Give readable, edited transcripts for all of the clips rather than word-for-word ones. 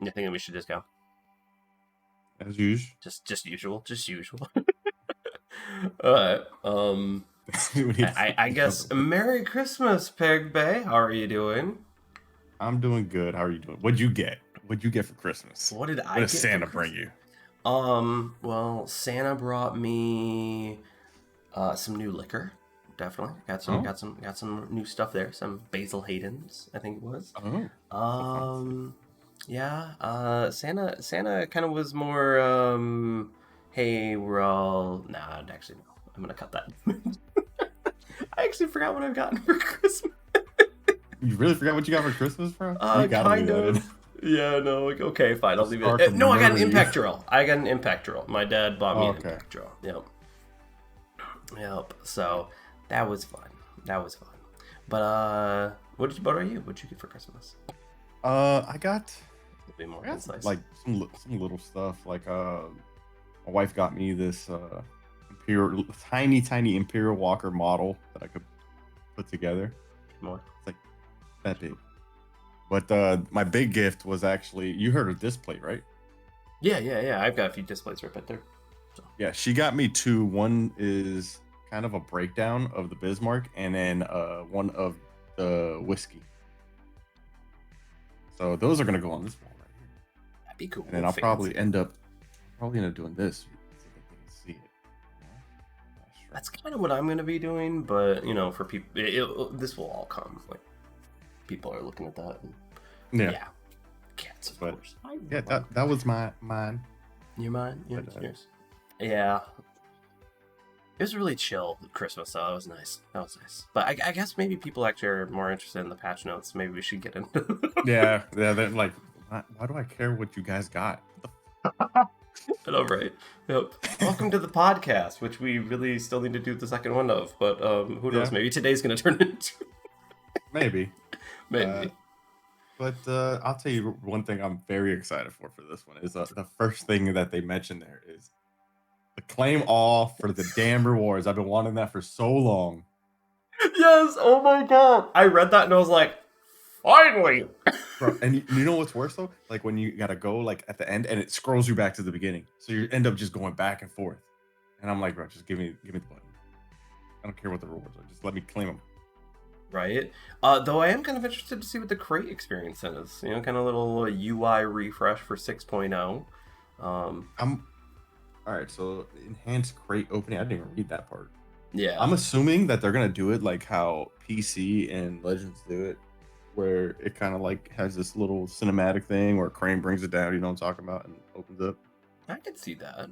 You think we should just go? As usual. Just usual. Alright. I guess Merry Christmas, Peg Bay. How are you doing? I'm doing good. How are you doing? What'd you get? What'd you get for Christmas? What did I What get did for Santa Christmas? bring you? Well, Santa brought me some new liquor. Definitely got some new stuff there. Some Basil Hayden's, I think it was. Oh. Yeah. Santa kind of was more. Hey, we're all. Nah, actually no. I'm gonna cut that. I actually forgot what I've gotten for Christmas. You really forgot what you got for Christmas, bro? You gotta Kind leave that in. of. Yeah, no, like, okay, fine, I'll leave it. Start No, I got an murdering you. impact drill. My dad bought me an Okay. impact drill. Yep. So that was fun. But what are you? What'd you get for Christmas? I got Be more concise. like some little stuff. Like my wife got me this tiny Imperial Walker model that I could put together. More. It's like that big. But my big gift was actually, you heard of display, right? Yeah. I've got a few displays right there. So. Yeah, she got me two. One is kind of a breakdown of the Bismarck, and then one of the whiskey. So those are gonna go on this wall right here. That'd be cool. And then I'll probably end up doing this so that they can see it. That's kind of what I'm gonna be doing, but for people, this will all come. Like, people are looking at that. And, yeah. Cats, of course. Yeah, that was mine. Your mine? Yeah, yours. Yeah. It was really chill Christmas, though. That was nice. But I guess maybe people actually are more interested in the patch notes. Maybe we should get into Yeah. They're like, why do I care what you guys got? I know, right? Yep. Welcome to the podcast, which we really still need to do the second one of. But who knows? Maybe today's going to turn into... Maybe. But I'll tell you one thing I'm very excited for this one is the first thing that they mentioned there is the claim all for the damn rewards. I've been wanting that for so long. Yes, oh my god. I read that and I was like, finally! Bro, and you know what's worse though? Like when you gotta go like at the end and it scrolls you back to the beginning. So you end up just going back and forth. And I'm like, bro, just give me the button. I don't care what the rewards are. Just let me claim them. Right? Though I am kind of interested to see what the crate experience is. Kind of a little UI refresh for 6.0. Alright, so enhanced crate opening. I didn't even read that part. Yeah. I'm assuming that they're gonna do it like how PC and Legends do it, where it kind of like has this little cinematic thing where Crane brings it down, you know what I'm talking about, and opens up. I could see that.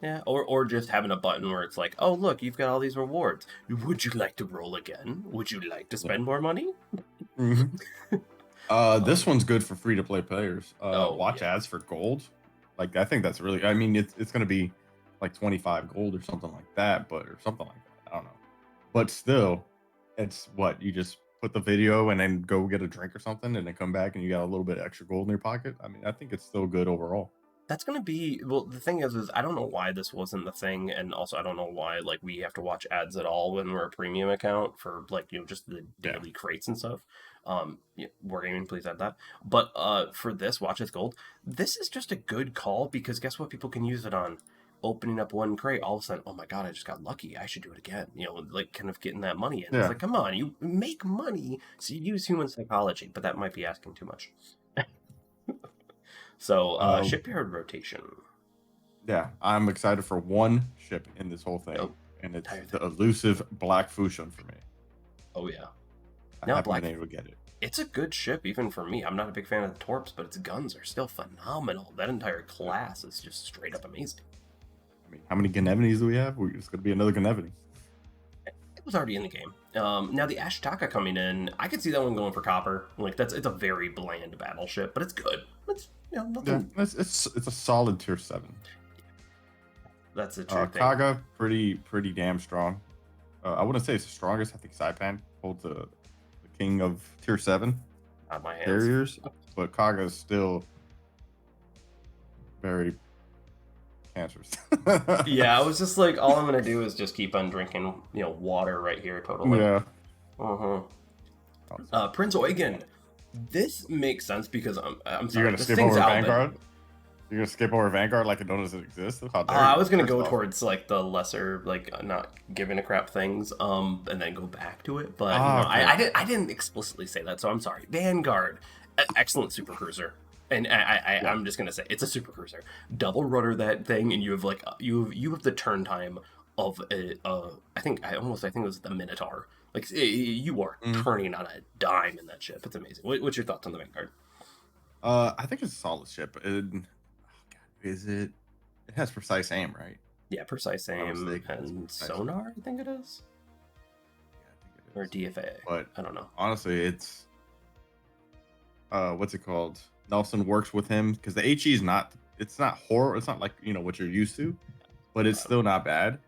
Yeah, or just having a button where it's like, oh, look, you've got all these rewards. Would you like to roll again? Would you like to spend more money? This one's good for free-to-play players. Watch ads for gold. Like, I think that's really... I mean, it's going to be like 25 gold or something like that, or something like that. I don't know. But still, it's what? You just put the video and then go get a drink or something and then come back and you got a little bit extra gold in your pocket. I mean, I think it's still good overall. That's going to be... Well, the thing is I don't know why this wasn't the thing, and also I don't know why, like, we have to watch ads at all when we're a premium account for, like, just the daily crates and stuff. Wargaming, please add that. But for this, Watch as Gold, this is just a good call, because guess what people can use it on? Opening up one crate, all of a sudden, oh my god, I just got lucky, I should do it again. Like, kind of getting that money in. It's like, come on, you make money, so you use human psychology, but that might be asking too much. So, Shipyard Rotation. Yeah, I'm excited for one ship in this whole thing, and it's the elusive Black Fushun for me. Oh, yeah. I haven't been able to get it. It's a good ship, even for me. I'm not a big fan of the torps, but its guns are still phenomenal. That entire class is just straight up amazing. I mean, how many Gnevinis do we have? It's going to be another Gnevini. It was already in the game. Now, the Ashitaka coming in, I could see that one going for copper. Like, it's a very bland battleship, but it's good. It's nothing. Yeah, it's a solid tier 7. That's a true thing. Kaga, pretty damn strong. I wouldn't say it's the strongest. I think Saipan holds the king of tier 7 out my hands. Carriers, but Kaga is still very cancerous. Yeah, I was just like, all I'm gonna do is just keep on drinking, water right here. Totally. Yeah. Prince Eugen. This makes sense because I'm You're sorry, gonna this skip thing's over out, but Vanguard? You're gonna skip over Vanguard like it doesn't exist? How dare I you? was gonna First go off. towards like the lesser, like not giving a crap things, and then go back to it. But Ah, okay, okay. I didn't explicitly say that, so I'm sorry. Vanguard, excellent super cruiser, and Yeah. I'm just gonna say it's a super cruiser. Double rudder that thing, and you have like you have the turn time of I think it was the Minotaur. Like you are Mm. turning on a dime in that ship. It's amazing. What's your thoughts on the Vanguard? I think it's a solid ship. Is it? It has precise aim, right? Yeah, precise If I'm not aim mistaken, it's and precise aim. sonar. I think it is, Yeah, I think it or is. DFA. But I don't know. honestly, it's what's it called? Nelson works with him because the HE is not. It's not horror. It's not like what you're used to, but it's still not bad.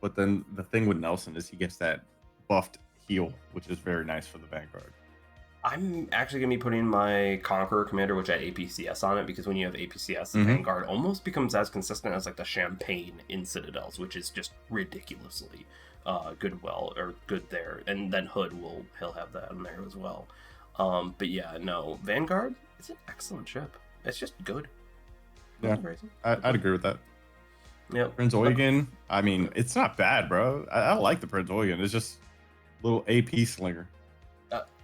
But then the thing with Nelson is he gets that buffed heal, which is very nice for the Vanguard. I'm actually going to be putting my Conqueror Commander, which had APCS on it, because when you have APCS, the Mm-hmm. Vanguard almost becomes as consistent as like the Champagne in Citadels, which is just ridiculously good there. And then he'll have that in there as well. But yeah, no, Vanguard is an excellent ship. It's just good. Yeah, I'd agree with that. Yep. Prince But Eugen, I mean, it's not bad, bro. I like the Prince Eugen. It's just a little AP slinger.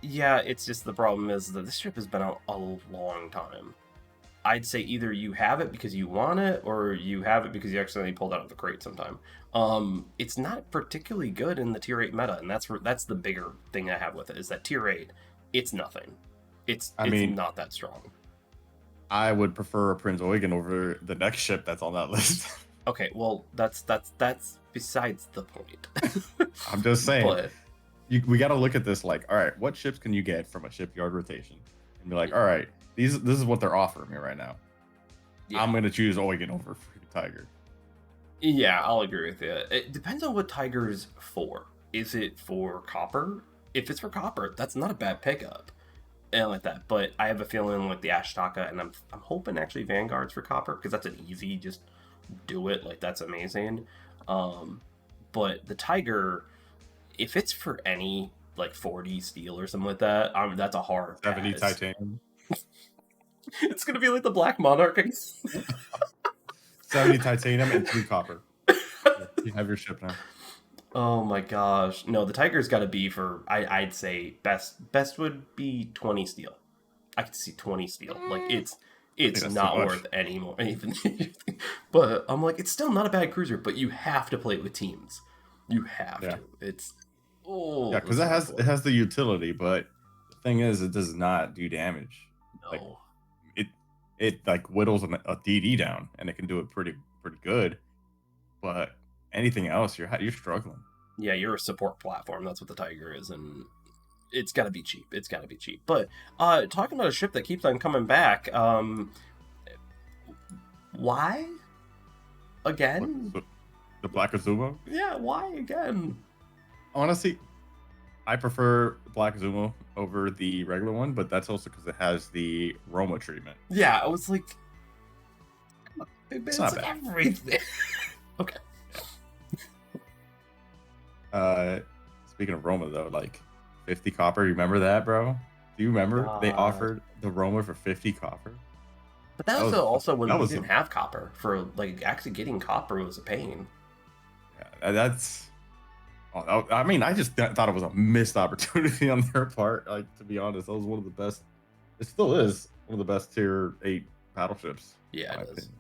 yeah, it's just the problem is that this ship has been out a long time. I'd say either you have it because you want it, or you have it because you accidentally pulled out of the crate sometime. It's not particularly good in the tier 8 meta, and that's the bigger thing I have with it is that tier 8, it's nothing. I It's mean, not that strong. I would prefer a Prince Eugen over the next ship that's on that list. Okay, well that's besides the point. I'm just saying, But we got to look at this like, all right, what ships can you get from a shipyard rotation? And be like, all right, this is what they're offering me right now. yeah, I'm gonna choose Eugen over freaking Tiger. yeah, I'll agree with you. It depends on what Tiger's for. Is it for copper? If it's for copper, that's not a bad pickup. And like that. But I have a feeling like the Ashtaka, and I'm hoping actually Vanguard's for copper because that's an easy just do it. Like that's amazing. Um, but the Tiger, if it's for any like 40 steel or something like that, that's a hard 70 pass. titanium. It's gonna be like the Black Monarch. 70 titanium and 3 copper. You have your ship now. Oh my gosh. No, the Tiger's got to be for I'd say best would be 20 steel. I could see 20 steel. Like it's that's not too much. worth any more anything. But I'm like it's still not a bad cruiser, but you have to play it with teams. You have Yeah. to. It's oh Yeah, because it has the utility, but the thing is, it does not do damage. Like no. it like whittles a DD down, and it can do it pretty good. But anything else, you're struggling. Yeah, you're a support platform. That's what the Tiger is, and it's got to be cheap. It's got to be cheap. But talking about a ship that keeps on coming back, why again? The Black Azumo. Yeah, why again? Honestly, I prefer Black Azumo over the regular one, but that's also because it has the Roma treatment. Yeah, I was like, It's not bad. everything. Okay. Speaking of Roma though, like 50 copper, you remember that, bro? Do you remember they offered the Roma for 50 copper? But that was also when we was didn't have copper. For like actually getting copper was a pain. Yeah, that's. Oh, I mean, I just thought it was a missed opportunity on their part. Like to be honest, that was one of the best. It still is one of the best tier 8 battleships. Yeah, in it my is. opinion.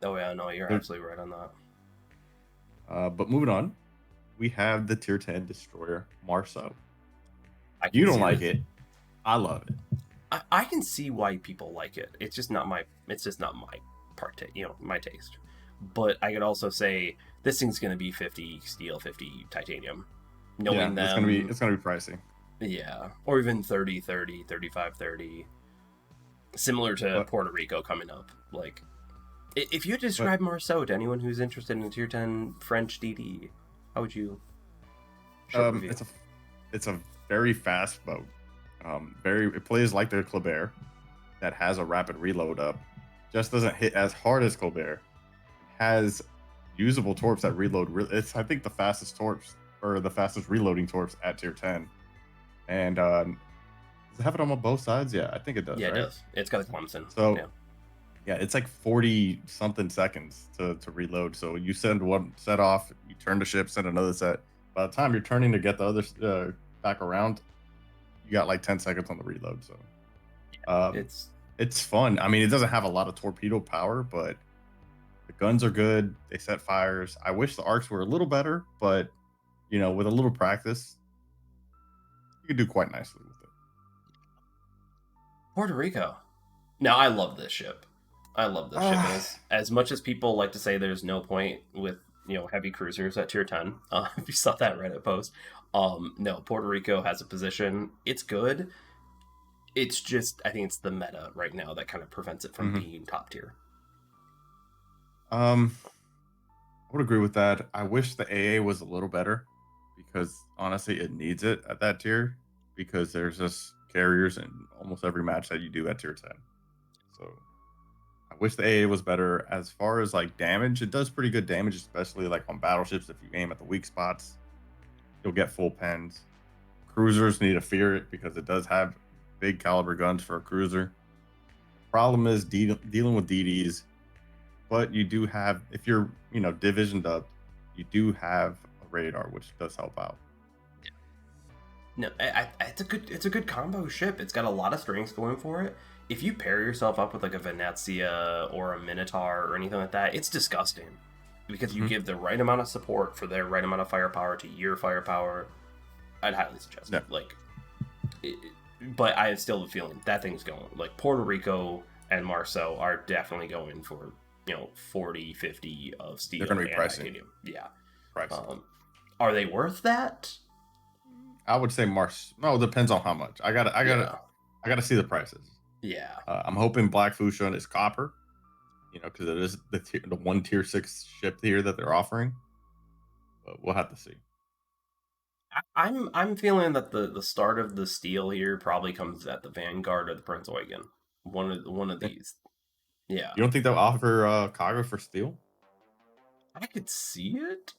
Oh yeah, no, you're absolutely right on that. But moving on, we have the tier 10 destroyer Marceau. I can You don't see like it. I love it. I can see why people like it. It's just not my. It's just not my my taste. But I could also say this thing's gonna be 50 steel, 50 titanium. Knowing them, it's gonna be pricey. Yeah, or even 30, 30, 35, 30. Similar to Puerto Rico coming up. Like, if you describe Marceau to anyone who's interested in a tier 10 French DD, how would you? It's a very fast boat. It plays like the Colbert that has a rapid reload up. Just doesn't hit as hard as Colbert. Has usable torps that reload. It's I think the fastest torps or the fastest reloading torps at tier 10. And Does it have it on both sides? Yeah, I think it does, Yeah, it right? does. It's got a Clemson. So Yeah. yeah, it's like 40 something seconds to reload. So you send one set off, you turn the ship, send another set. By the time you're turning to get the other back around, you got like 10 seconds on the reload. So um, It's it's fun. I mean, it doesn't have a lot of torpedo power, but the guns are good. They set fires. I wish the arcs were a little better, but with a little practice, you could do quite nicely with it. Puerto Rico. Now, I love this ship. I love this ship. And Ah, as much as people like to say there's no point with, heavy cruisers at tier 10, if you saw that Reddit post, no, Puerto Rico has a position. It's good. It's just, I think it's the meta right now that kind of prevents it from mhm. being top tier. I would agree with that. I wish the AA was a little better because honestly, it needs it at that tier because there's just carriers in almost every match that you do at tier 10. So I wish the AA was better. As far as like damage, it does pretty good damage, especially like on battleships. If you aim at the weak spots, you'll get full pens. Cruisers need to fear it because it does have big caliber guns for a cruiser. Problem is dealing with DDs, but you do have, if you're divisioned up, you do have a radar, which does help out. No, it's a good combo ship. It's got a lot of strengths going for it. If you pair yourself up with like a Venezia or a Minotaur or anything like that, it's disgusting because you Mhm. give the right amount of support for their right amount of firepower to your firepower. I'd highly suggest Yeah, it. But I still have a feeling that thing's going. Like Puerto Rico and Marceau are definitely going for 40, 50 of steel they're going to be and pricey. titanium. Yeah. Pricey. Are they worth that? I would say Mars. No, it depends on how much. Yeah. I gotta see the prices. Yeah. I'm hoping Black Fuchsia is copper. Because it is the one tier 6 ship here that they're offering. But we'll have to see. I'm feeling that the start of the steal here probably comes at the Vanguard or the Prince Eugen. One of Yeah. these. Yeah. You don't think they'll offer Kaga for steel? I could see it,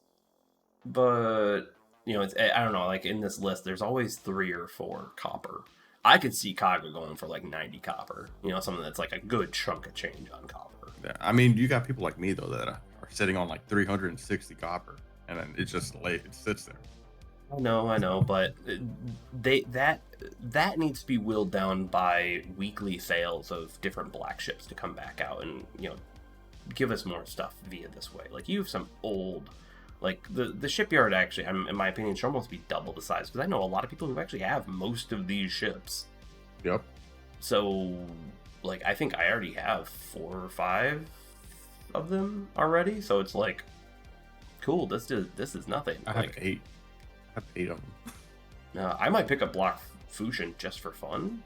but it's I don't know, like in this list there's always 3 or 4 copper. I could see Kaga going for like 90 copper. Something that's like a good chunk of change on copper. Yeah. I mean, you got people like me though that are sitting on like 360 copper, and then it's just late. It sits there. I know, but they that needs to be whittled down by weekly sales of different black ships to come back out and give us more stuff via this way. Like you have some old, like the shipyard actually, in my opinion, should almost be double the size because I know a lot of people who actually have most of these ships. Yep. So, like, I think I already have 4 or 5 of them already. So it's like, cool. This is nothing. I have 8. I have 8 of them. I might pick up Black Fusion just for fun,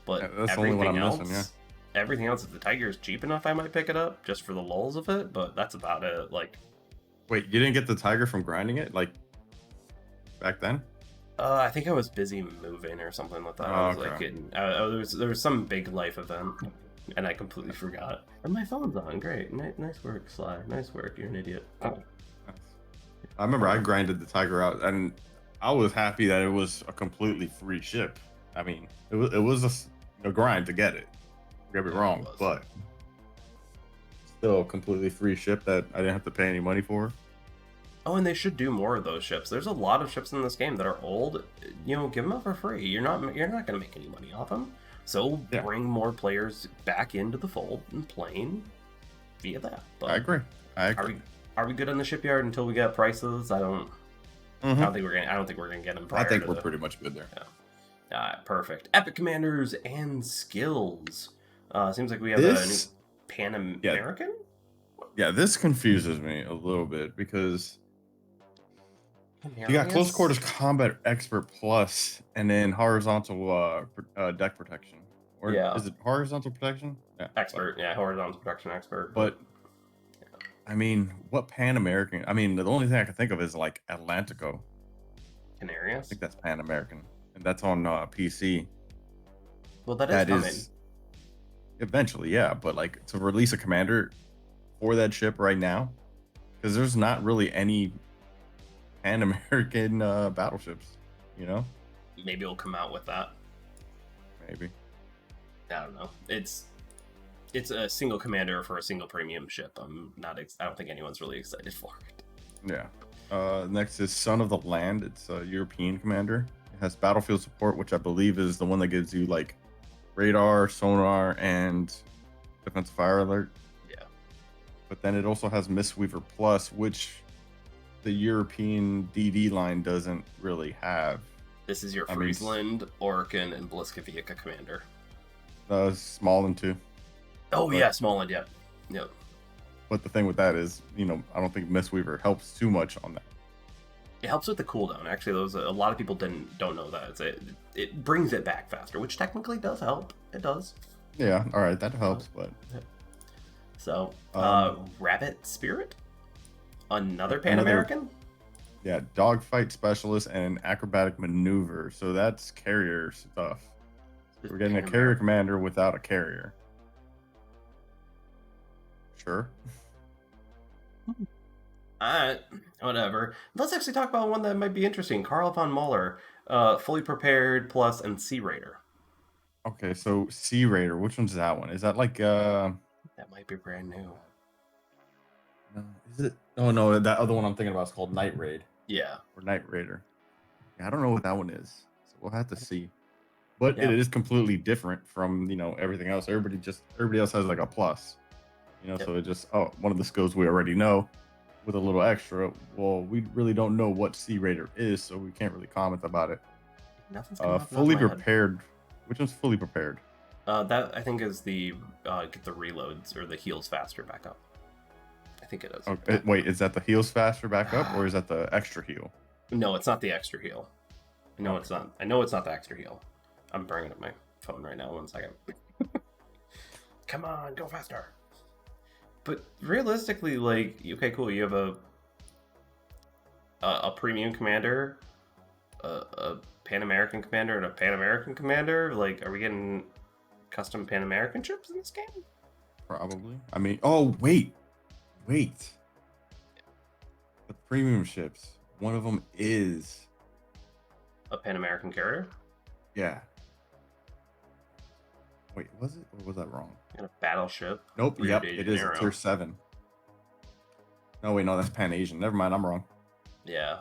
but Yeah, that's the only one I'm missing. Yeah. everything else, if the Tiger is cheap enough, I might pick it up just for the lulls of it. But that's about it. Like, Wait, you didn't get the Tiger from grinding it like back then? I think I was busy moving or something like that. I was like Okay. getting, there was some big life event, and I completely forgot. And my phone's on. Great, nice work, Sly. Nice work. You're an idiot. Oh. I remember I grinded the Tiger out, and I was happy that it was a completely free ship. I mean, it was a grind to get it. Don't get me wrong, but still a completely free ship that I didn't have to pay any money for. Oh, and they should do more of those ships. There's a lot of ships in this game that are old. Give them up for free. You're not going to make any money off them. So Yeah. bring more players back into the fold and playing via that. But I agree. I agree. Are we good on the shipyard until we get prices? I don't Mhm. think we're gonna get them. I think we're pretty much good there. Perfect. Epic commanders and skills. Seems like we have This, a new Pan American. yeah, this confuses me a little bit because you got close quarters combat expert plus, and then horizontal deck protection. Or Yeah. is it horizontal protection? Yeah. Expert. Yeah, horizontal protection expert. But I mean, what Pan American? I mean, the only thing I can think of is like Atlantico. I Canarius. think that's Pan American, and that's on PC. Well, that That is coming. is eventually, yeah. But like to release a commander for that ship right now, because there's not really any Pan American battleships. Maybe it'll come out with that. maybe. I don't know. It's a single commander for a single premium ship. I'm not. I don't think anyone's really excited for it. Yeah. Next is Son of the Land. It's a European commander. It has battlefield support, which I believe is the one that gives you like radar, sonar, and defensive fire alert. Yeah. But then it also has Mistweaver Plus, which the European DD line doesn't really have. This is your Friesland, Orkin, and Bliskavika commander. Smallland too. Oh, but, yeah, Smallland, yeah. Yep. But the thing with that is, I don't think Mistweaver helps too much on that. It helps with the cooldown. Actually, a lot of people don't know that. It brings it back faster, which technically does help. It does. Yeah, all right, that helps, but... So, Rabbit Spirit? Another Pan-American? Yeah, dogfight specialist and acrobatic maneuver. So that's carrier stuff. We're getting a carrier commander without a carrier. Sure. Alright, whatever. Let's actually talk about one that might be interesting. Karl von Muller, fully prepared plus and Sea Raider. Okay, so Sea Raider, which one's that one? Is that like that might be brand new. No, is it? Oh no, that other one I'm thinking about is called Night Raid. Yeah. Or Night Raider. Yeah, I don't know what that one is. So we'll have to see. But it is completely different from, everything else. Everybody else has like a plus. So it just one of the skills we already know with a little extra. Well, we really don't know what Sea Raider is, so we can't really comment about it. Nothing's fully prepared. Which one's fully prepared? That I think is the get the reloads or the heals faster back up. I think it is. Okay. Wait, is that the heals faster back up, or is that the extra heal? No, it's not the extra heal. No, it's not. I know it's not the extra heal. I'm bringing up my phone right now. 1 second. Come on, go faster. But realistically, like, okay, cool. You have a premium commander, a Pan American commander, and a Pan American commander. Like, are we getting custom Pan American ships in this game? Probably. I mean, oh wait. The premium ships. One of them is a Pan American carrier. Yeah. Wait, was it, or was that wrong? And a battleship. Nope. Yep, it is tier 7. No, wait, no, that's Pan Asian. Never mind, I'm wrong. Yeah.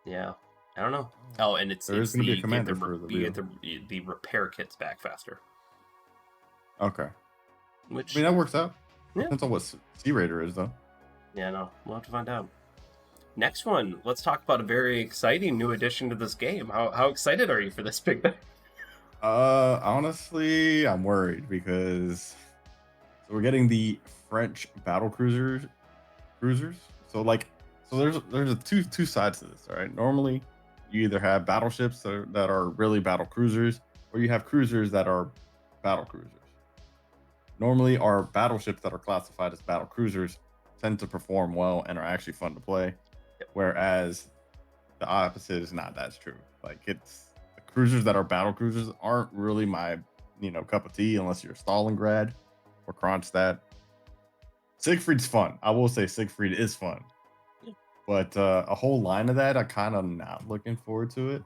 I don't know. Oh, and it's going to be a commander for the repair kits back faster. Okay. Which, I mean, that works out. Yeah. Depends on what Sea Raider is, though. Yeah, no, we'll have to find out. Next one, let's talk about a very exciting new addition to this game. How excited are you for this big thing? Honestly, I'm worried because we're getting the French battle cruisers. So there's two sides to this. All right, normally you either have battleships that are really battle cruisers, or you have cruisers that are battle cruisers. Normally, our battleships that are classified as battle cruisers tend to perform well and are actually fun to play, whereas the opposite is not that true. Like, it's the cruisers that are battle cruisers aren't really my cup of tea unless you're Stalingrad or Kronstadt. Siegfried's fun. I will say Siegfried is fun, but a whole line of that, I'm kind of not looking forward to it.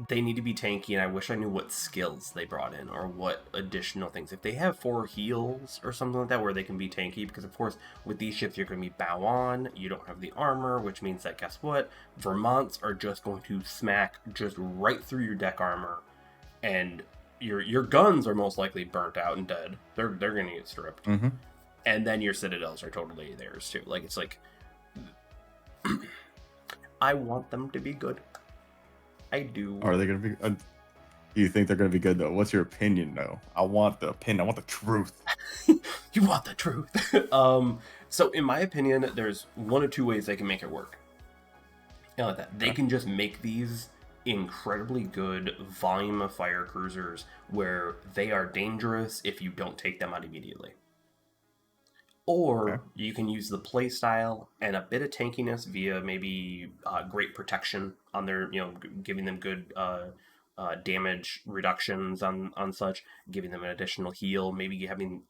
They need to be tanky, and I wish I knew what skills they brought in or what additional things. If they have 4 heals or something like that where they can be tanky, because of course with these ships you're going to be bow on, you don't have the armor, which means that guess what? Vermonts are just going to smack just right through your deck armor, and your guns are most likely burnt out and dead. They're going to get stripped. Mm-hmm. And then your citadels are totally theirs too. Like, it's like I want them to be good. I do. Are they going to be? Do you think they're going to be good though? What's your opinion though? I want the opinion. I want the truth. You want the truth. So in my opinion, there's 1 or 2 ways they can make it work. Like that. They can just make these incredibly good volume of fire cruisers where they are dangerous if you don't take them out immediately. Or you can use the playstyle and a bit of tankiness via maybe great protection on their, giving them good damage reductions on such, giving them an additional heal, maybe having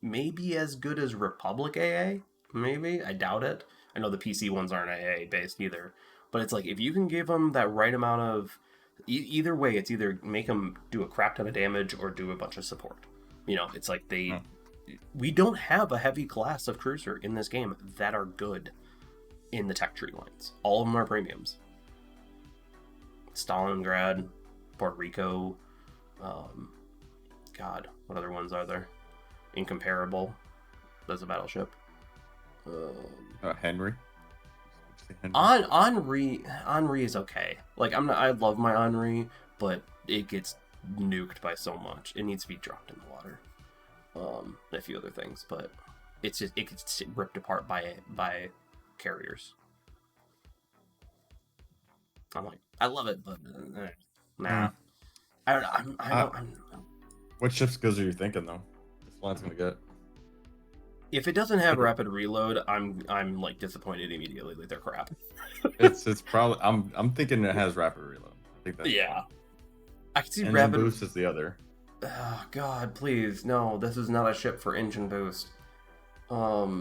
as good as Republic AA. Maybe, I doubt it. I know the PC ones aren't AA based either, but it's like if you can give them that right amount of Either way, it's either make them do a crap ton of damage or do a bunch of support. It's like we don't have a heavy class of cruiser in this game that are good in the tech tree lines. All of them are premiums. Stalingrad, Puerto Rico, God, what other ones are there? Incomparable. That's a battleship. Henry. Henri is okay. Like I love my Henri, but it gets nuked by so much. It needs to be dropped in the water. And a few other things, but it gets ripped apart by carriers. I'm like, I love it, but nah. I don't know. What ships goes are you thinking though? This line's gonna get. If it doesn't have rapid reload, I'm like disappointed immediately. Like they're crap. it's probably I'm thinking it has rapid reload. I think that's I can see engine rapid boost is the other. Oh God, please no! This is not a ship for engine boost. That's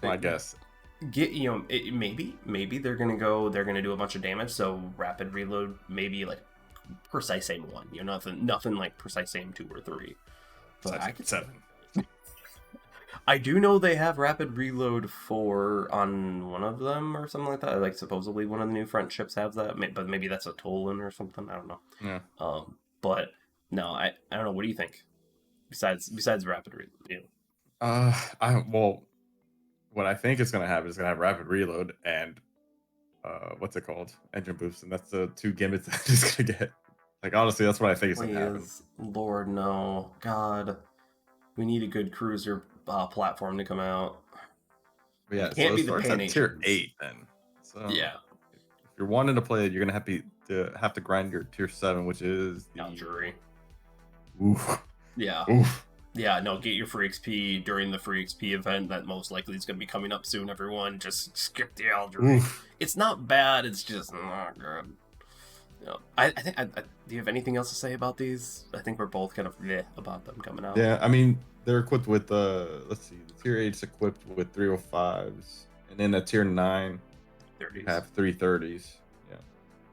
my guess. Maybe they're gonna do a bunch of damage. So rapid reload, maybe like precise aim 1. Nothing like precise aim 2 or 3. But I could 7. I do know they have rapid reload 4 on one of them or something like that. Like supposedly one of the new French ships have that, but maybe that's a Tolan or something. I don't know. Yeah. But no, I don't know. What do you think? Besides rapid reload, what I think it's gonna have is gonna have rapid reload and what's it called? Engine boost, and that's the 2 gimmicks that it's gonna get. Like honestly, that's what I think is gonna happen. Lord no, God, we need a good cruiser platform to come out. But yeah, can't be the Pan at tier 8 then. So yeah, if you're wanting to play it, you're gonna have to grind your tier 7, which is the Algeria. Oof. Yeah. Oof. Yeah, no, get your free XP during the free XP event that most likely is going to be coming up soon, everyone. Just skip the Algeria. It's not bad, it's just not good. I think, do you have anything else to say about these? I think we're both kind of meh about them coming out. Yeah, I mean, they're equipped with, let's see, the tier 8's equipped with 305s, and then at tier 9, 30s. You have 330s. Yeah.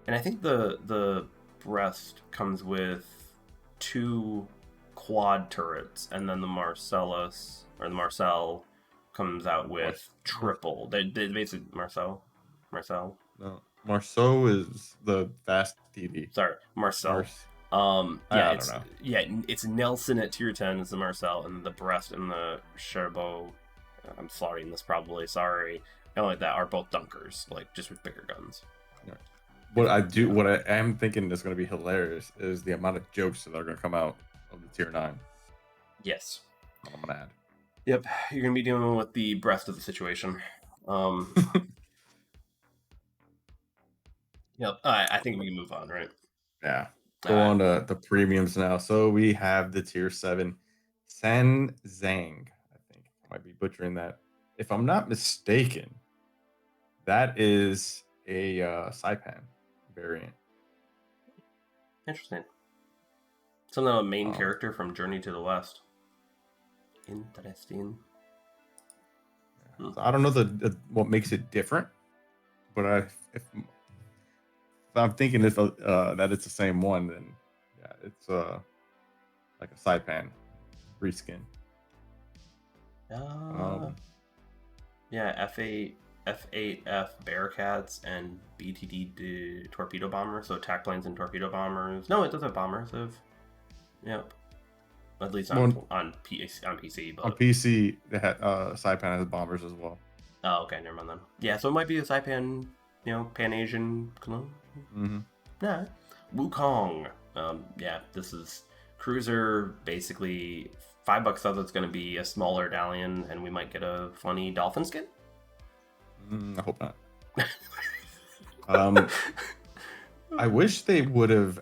And I think the Brest comes with 2 quad turrets, and then the Marcellus or the Marcel comes out with triple. They basically Marcel. No, Marceau is the fast TD. Sorry, Marcel. It's Nelson at tier 10 is the Marcel, and the Brest and the Cherbourg. I'm slaughtering this probably. Sorry. And like that are both dunkers, like just with bigger guns. Yeah. What I am thinking is going to be hilarious is the amount of jokes that are going to come out of the tier 9. Yes. I'm going to add. Yep, you're going to be dealing with the breast of the situation. Yep, I think we can move on, right? Yeah. Go on to the premiums now. So we have the tier 7 San Zhang. I think I might be butchering that. If I'm not mistaken, that is a Saipan variant. Interesting. Something of a main character from Journey to the West. Interesting. So I don't know what makes it different, but if I'm thinking that it's the same one, then yeah, it's like a Saipan reskin. Yeah, F8F Bearcats and BTD torpedo bombers, so attack planes and torpedo bombers. No, it does have bombers. Yep. At least on PC. But... On PC, Saipan has bombers as well. Oh, okay, never mind then. Yeah, so it might be a Saipan, Pan-Asian clone. Mm-hmm. Yeah. Wukong. Yeah, this is cruiser, basically $5 says it's going to be a smaller Dalian, and we might get a funny dolphin skin. I hope not. I wish they would have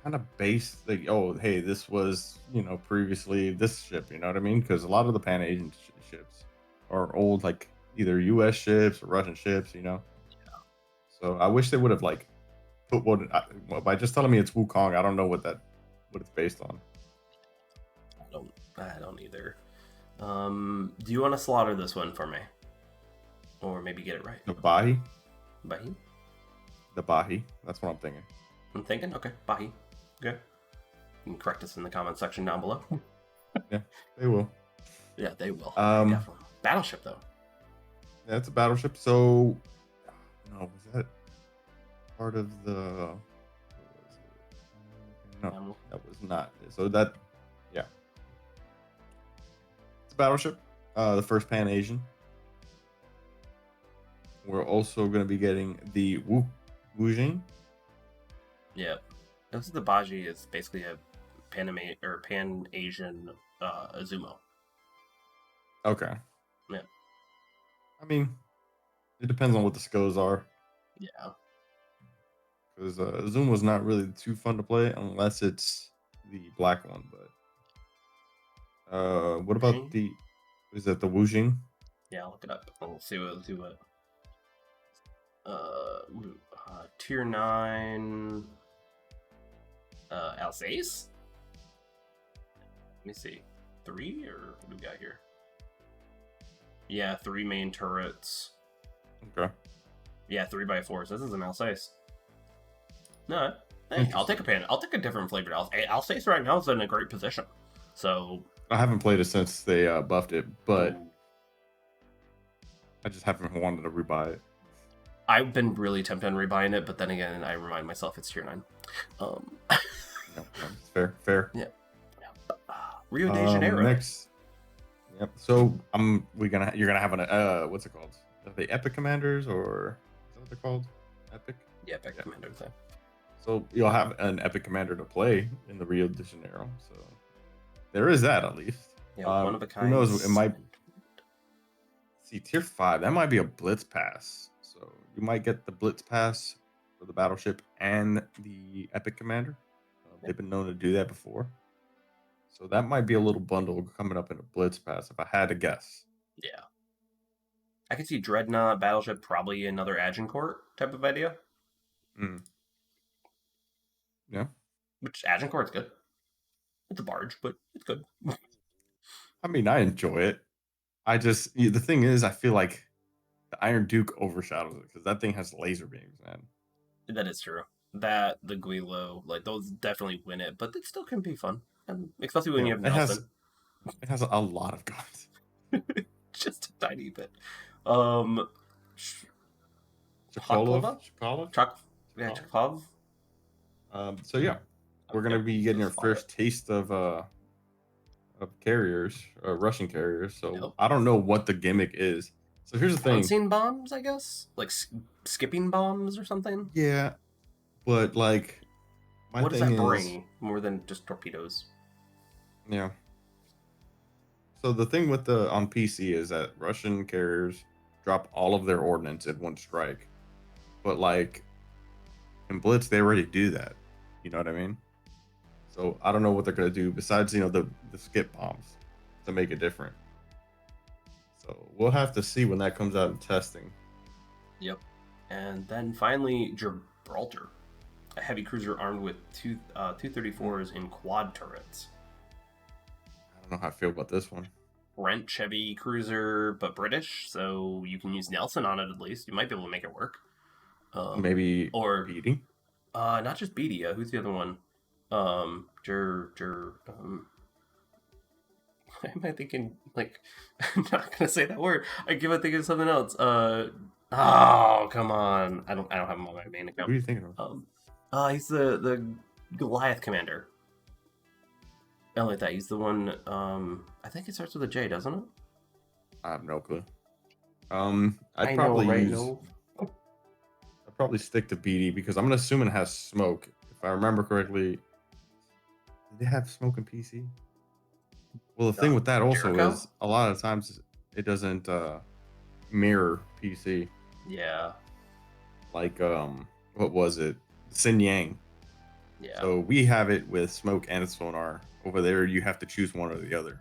kind of based like, oh, hey, this was previously this ship. You know what I mean? Because a lot of the Pan Asian ships are old, like either U.S. ships or Russian ships. Yeah. So I wish they would have like put by just telling me it's Wukong. I don't know what it's based on. I don't either. Do you want to slaughter this one for me? Or maybe get it right. The Bahi? Bahi? The Bahi. That's what I'm thinking. I'm thinking. Okay, Bahi. Okay. You can correct us in the comment section down below. Yeah, they will. Yeah, they will. Um, Definitely. Battleship, though. yeah, it's a battleship. So, no, was that part of the? What was it? No, that was not. So that, yeah, it's a battleship. The first Pan Asian. We're also going to be getting the Wujing. Yeah. This is the Baji is basically a Pan Asian Azumo. Okay. Yeah. I mean, it depends on what the SCOs are. Yeah. Because Azumo's not really too fun to play unless it's the black one. But what about the? Is that the Wujing? Yeah, I'll look it up. We'll see what. Tier 9 Alsace? Let me see. 3 or what do we got here? Yeah, 3 main turrets. Okay. Yeah, 3x4s. This is an Alsace. No, hey, I'll take a pan. I'll take a different flavored Alsace right now is in a great position. So I haven't played it since they buffed it, but ooh. I just haven't wanted to rebuy it. I've been really tempted on rebuying it, but then again, I remind myself it's tier 9. No, it's fair. Yeah. Rio de Janeiro. Next. Yep. So you're gonna have an what's it called? Are they Epic Commanders or is that what they're called? Epic. Yeah, Epic Commander thing. So you'll have an Epic Commander to play in the Rio de Janeiro. So there is that at least. Yeah, one of a kind. Who knows? It might. See, tier 5. That might be a Blitz pass. So you might get the Blitz pass for the battleship and the Epic Commander. They've been known to do that before. So that might be a little bundle coming up in a Blitz pass if I had to guess. Yeah. I could see Dreadnought, Battleship, probably another Agincourt type of idea. Mm. Yeah. Which Agincourt's good. It's a barge, but it's good. I mean, I enjoy it. The thing is, I feel like the Iron Duke overshadows it because that thing has laser beams, man. That is true. That, the Guilo, like, those definitely win it, but it still can be fun. And especially when you have Nelson. It has a lot of guns. Just a tiny bit. Chkalov? So yeah, we're gonna be getting our first taste of carriers, Russian carriers. So I don't know what the gimmick is. So here's the thing: unseen bombs, I guess, like skipping bombs or something. Yeah, but like, what does that bring more than just torpedoes? Yeah. So the thing with on PC is that Russian carriers drop all of their ordnance in one strike, but like in Blitz they already do that. You know what I mean? So I don't know what they're gonna do besides the skip bombs to make it different. So we'll have to see when that comes out in testing. Yep. And then finally Gibraltar, a heavy cruiser armed with two 234s in quad turrets. I don't know how I feel about this one. French heavy cruiser, but British, so you can use Nelson on it at least. You might be able to make it work. Maybe or Beatty. Not just Beatty. Who's the other one? Why am I thinking, like, I'm not gonna say that word. I give a thinking of something else. Oh, come on. I don't have him on my main account. What are you thinking of? He's the Goliath commander. I like that. He's the one. I think it starts with a J, doesn't it? I have no clue. I'd probably stick to BD because I'm gonna assume it has smoke. If I remember correctly, did they have smoke in PC? Well, the thing with that also is a lot of times it doesn't mirror PC. Yeah. Like what was it? Xin Yang. Yeah. So we have it with smoke and sonar. Over there, you have to choose one or the other.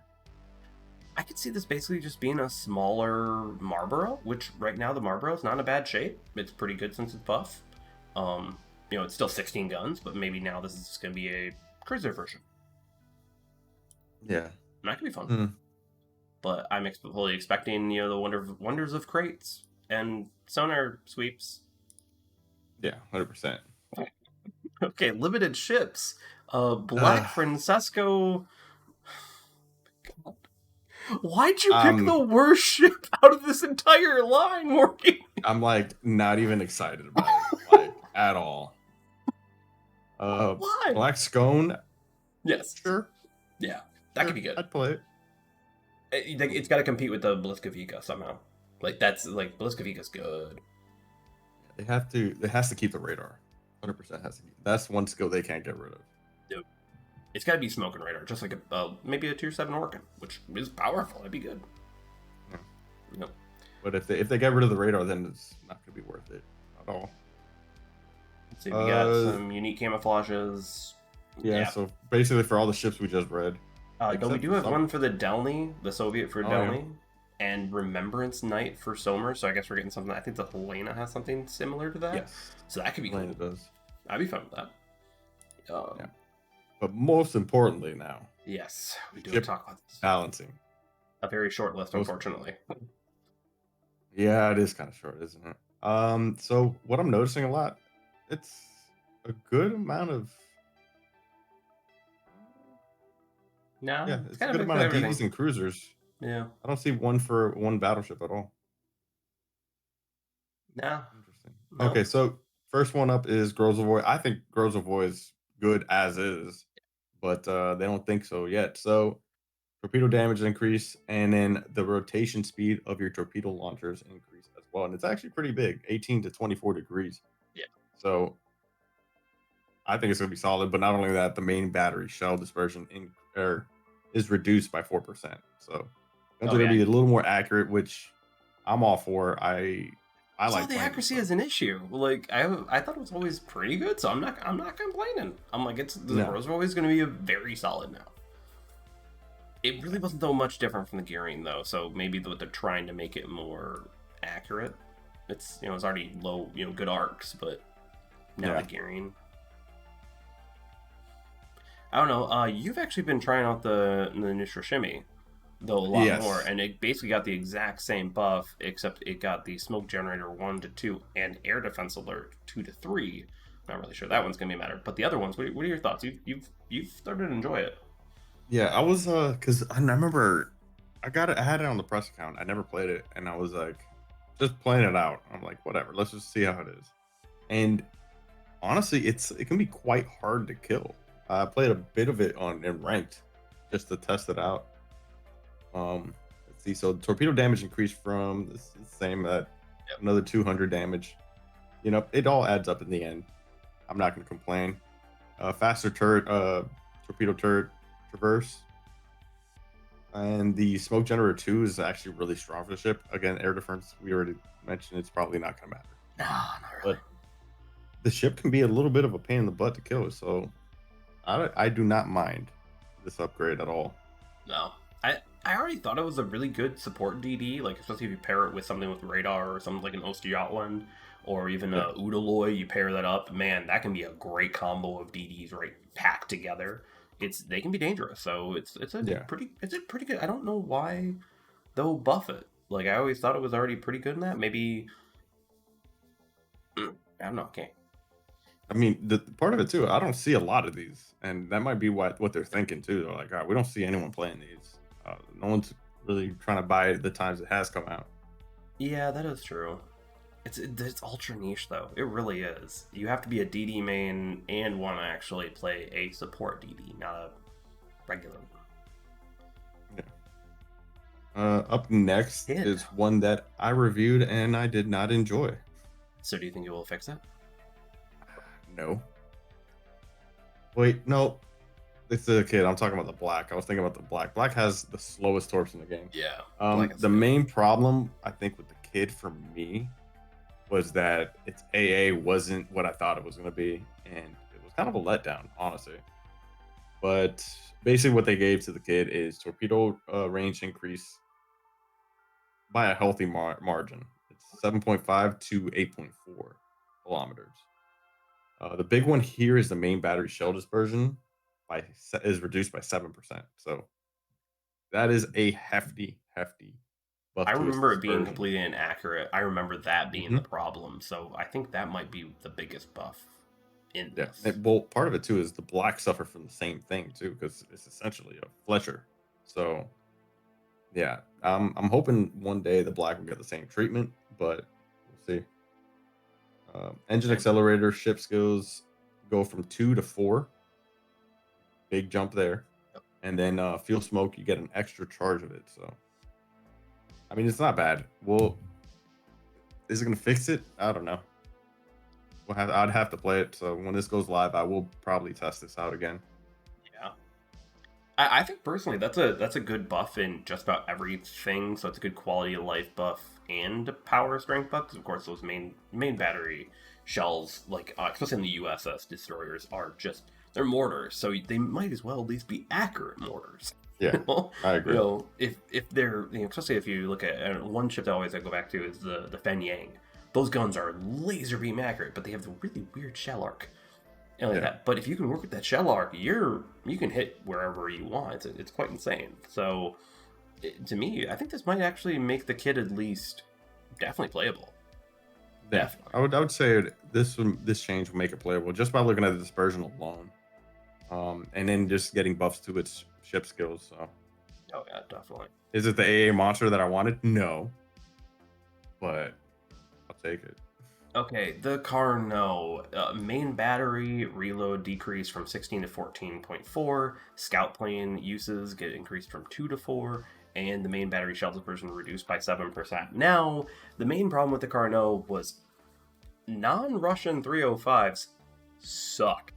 I could see this basically just being a smaller Marlboro, which right now the Marlboro is not in a bad shape. It's pretty good since it's buff. It's still 16 guns, but maybe now this is going to be a cruiser version. Yeah. And that could be fun. Mm. But I'm fully expecting, the wonders of crates and sonar sweeps. Yeah, 100%. Okay, limited ships. Black Uh, Francesco. Why'd you pick the um, worst ship out of this entire line, Morgan? I'm like not even excited about it, like at all. Why? Black Scone, Yes. sure, Yeah, that could sure, be good. I'd play it. It's got to compete with the Blitzkrieg somehow. Like that's like Blitzkrieg's good. They have to. It has to keep the radar. 100% has to. That's one skill they can't get rid of. Yep. It's got to be smoking radar, just like maybe a tier 7 Orkin, which is powerful. That'd be good. Yeah. Yep. But if they get rid of the radar, then it's not going to be worth it at all. So we got some unique camouflages. Yeah. So basically, for all the ships we just read, though we do have one for the Delny, the Soviet for Delny, yeah. and Remembrance Knight for Somer. So I guess we're getting something. I think the Helena has something similar to that. Yes. So that could be Helena cool. does. I'd be fine with that. Yeah. But most importantly now. Yes, we do talk about this. Balancing. A very short list, unfortunately. Yeah, it is kind of short, isn't it? So what I'm noticing a lot, it's a good amount of No, it's a good amount of DVs and cruisers. Yeah. I don't see one for one battleship at all. No. Interesting. No. Okay, so first one up is Grozovoy. I think Grozovoy is good as is, but they don't think so yet. So torpedo damage increase, and then the rotation speed of your torpedo launchers increase as well. And it's actually pretty big, 18 to 24 degrees. Yeah. So I think it's going to be solid. But not only that, the main battery shell dispersion is reduced by 4%. So it's going to be a little more accurate, which I'm all for. I like the accuracy is an issue. Like I thought it was always pretty good, so I'm not complaining. I'm like the Rose always going to be a very solid now. It really wasn't though much different from the gearing though, so maybe what they're trying to make it more accurate. It's it's already low, good arcs, but now the gearing. I don't know. You've actually been trying out the Nishra Shimmy though a lot more, and it basically got the exact same buff, except it got the smoke generator 1 to 2 and air defense alert 2 to 3. Not really sure that one's gonna be a matter, but the other ones, what are your thoughts? You've started to enjoy it. Yeah, I was because I remember I had it on the press account. I never played it, and I was like just playing it out. I'm like, whatever, let's just see how it is. And honestly, it can be quite hard to kill. I played a bit of it in ranked just to test it out. Let's see. So torpedo damage increased from the same at another 200 damage. It all adds up in the end. I'm not going to complain. Faster turret, torpedo turret traverse, and the smoke generator 2 is actually really strong for the ship. Again, air defense, we already mentioned, it's probably not going to matter. No, not really. But the ship can be a little bit of a pain in the butt to kill, so I do not mind this upgrade at all. No, I already thought it was a really good support DD, like especially if you pair it with something with radar or something like an Osterjotland or even a Udaloy, you pair that up, man, that can be a great combo of DDs right packed together. They can be dangerous, so it's pretty good. I don't know why they'll buff it. Like I always thought it was already pretty good in that. Maybe I don't know. Okay. I mean, the part of it too, I don't see a lot of these, and that might be what they're thinking too. They're like, all right, we don't see anyone playing these. No one's really trying to buy it the times it has come out. Yeah, that is true. It's ultra niche though. It really is. You have to be a DD main and want to actually play a support DD, not a regular one. Yeah. Up next is one that I reviewed and I did not enjoy. So do you think it will fix it? No. Wait, no. It's the kid. I'm talking about the black. I was thinking about the black. Black has the slowest torps in the game. Yeah. The main problem I think with the kid for me was that its AA wasn't what I thought it was going to be, and it was kind of a letdown, honestly. But basically, what they gave to the kid is torpedo range increase by a healthy margin. It's 7.5 to 8.4 kilometers. The big one here is the main battery shell dispersion is reduced by 7%. So that is a hefty buff. I remember it being completely inaccurate. I remember that being the problem. So I think that might be the biggest buff in Yeah. this. Well, part of it too is the black suffer from the same thing too, because it's essentially a Fletcher. So yeah, I'm hoping one day the black will get the same treatment, but we'll see. Engine Yeah. accelerator, ship skills go from 2 to 4. Big jump there. Yep. And then fuel smoke, you get an extra charge of it. So I mean, it's not bad. Well, is it gonna fix it? I don't know. I'd have to play it. So when this goes live, I will probably test this out again. Yeah. I think personally that's a good buff in just about everything. So it's a good quality of life buff and power strength buff. Because of course those main battery shells, like especially in the USS destroyers, are just they're mortars. So they might as well at least be accurate mortars. Yeah, I agree. If they're especially if you look at one ship that always I go back to is the Fen Yang. Those guns are laser beam accurate, but they have the really weird shell arc. And like that. But if you can work with that shell arc, you can hit wherever you want. It's quite insane. So, to me, I think this might actually make the kit at least definitely playable. Yeah, definitely. I would say this change will make it playable just by looking at the dispersion alone, and then just getting buffs to its ship skills. So, oh yeah, definitely. Is it the AA monster that I wanted? No, but I'll take it. Okay, the Carno. Main battery reload decreased from 16 to 14.4. Scout plane uses get increased from 2 to 4. And the main battery shell dispersion reduced by 7%. Now, the main problem with the Carno was non-Russian 305s suck.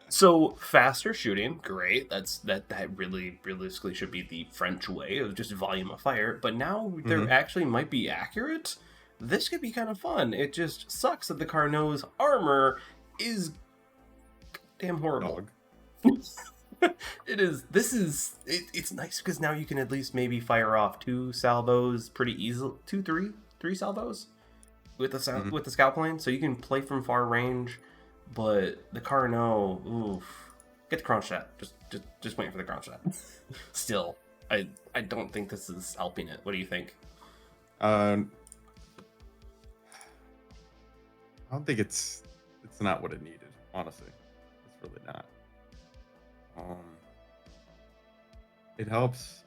So, faster shooting, great. That really realistically should be the French way of just volume of fire. But now there actually might be accurate. This could be kind of fun. It just sucks that the Carno's armor is damn horrible. It's nice because now you can at least maybe fire off 2 salvos pretty easily. 3 salvos with the scout plane, so you can play from far range. But the Carno, oof, get the crown shot. Just waiting for the crown shot. Still, I don't think this is helping it. What do you think? I don't think it's not what it needed, honestly. It's really not. It helps,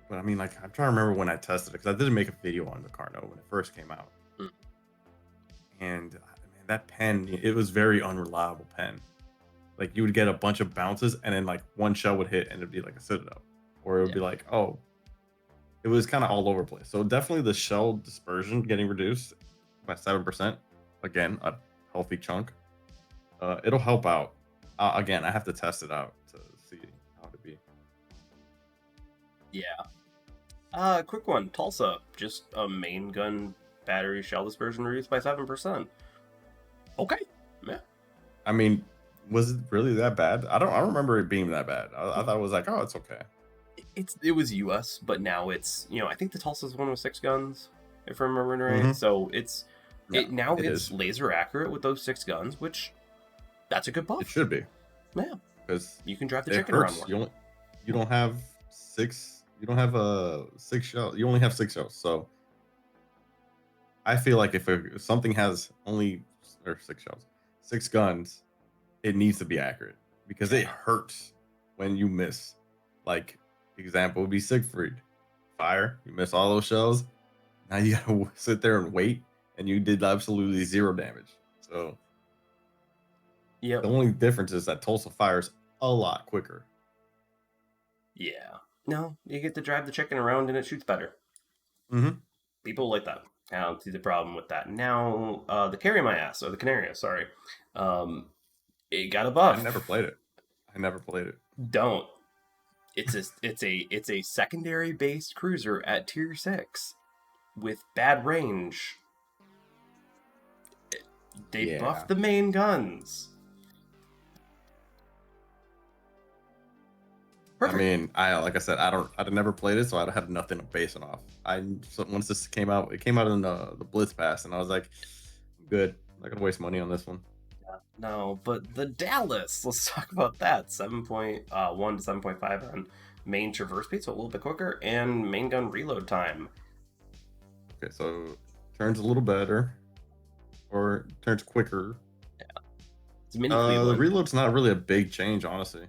but I mean, like, I'm trying to remember when I tested it because I didn't make a video on the Carno when it first came out. And man, that pen, it was very unreliable pen. Like, you would get a bunch of bounces and then like one shell would hit and it'd be like a Citadel, or it would be like, oh, it was kind of all over the place. So definitely the shell dispersion getting reduced by 7%. Again, a healthy chunk. It'll help out. Again, I have to test it out to see how to be. Yeah. Quick one. Tulsa, just a main gun battery shell dispersion reduced by 7%. Okay. Yeah. I mean, was it really that bad? I don't remember it being that bad. I thought it was like, oh, it's okay. It was US, but now it's, I think the Tulsa's one with 6 guns, if I'm remembering right. So it's it's laser accurate with those 6 guns, which that's a good buff. It should be. Yeah. Because you can drive the chicken around more. You don't have 6. You don't have 6 shells. You only have 6 shells. So I feel like if something has only 6 shells, 6 guns, it needs to be accurate because it hurts when you miss. Like, example would be Siegfried. Fire, you miss all those shells. Now you gotta sit there and wait, and you did absolutely 0 damage. So yeah, the only difference is that Tulsa fires a lot quicker. Yeah. No, you get to drive the chicken around and it shoots better. People like that. I don't see the problem with that. Now, the Carry My Ass, or the Canaria, sorry. It got a buff. I never played it. Don't. It's a secondary based cruiser at tier 6 with bad range. They buffed the main guns. Perfect. I mean, like I said, I'd never played it, so I had nothing to base it off. Once this came out, it came out in the Blitz Pass, and I was like, good. I'm not gonna waste money on this one. No, but the Dallas, let's talk about that. 7.1 to 7.5 on main traverse speed, so a little bit quicker, and main gun reload time. Okay, so turns a little better. or turns quicker. Yeah. It's mini The Cleveland. reload's not really a big change, honestly.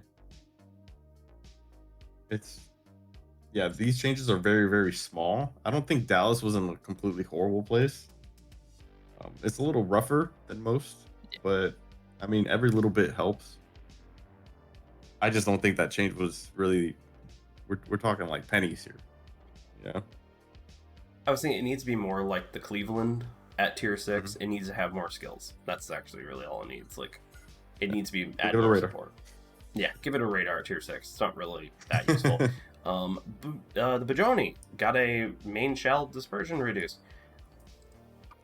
It's Yeah, these changes are very, very small. I don't think Dallas was in a completely horrible place. It's a little rougher than most, but I mean, every little bit helps. I just don't think that change was really. We're talking like pennies here, you know. I was thinking it needs to be more like the Cleveland at tier 6. Mhm. It needs to have more skills. That's actually really all it needs. Like, it needs to be Give add it a more radar. support. Yeah, give it a radar tier 6. It's not really that useful. The Bajoni got a main shell dispersion reduce.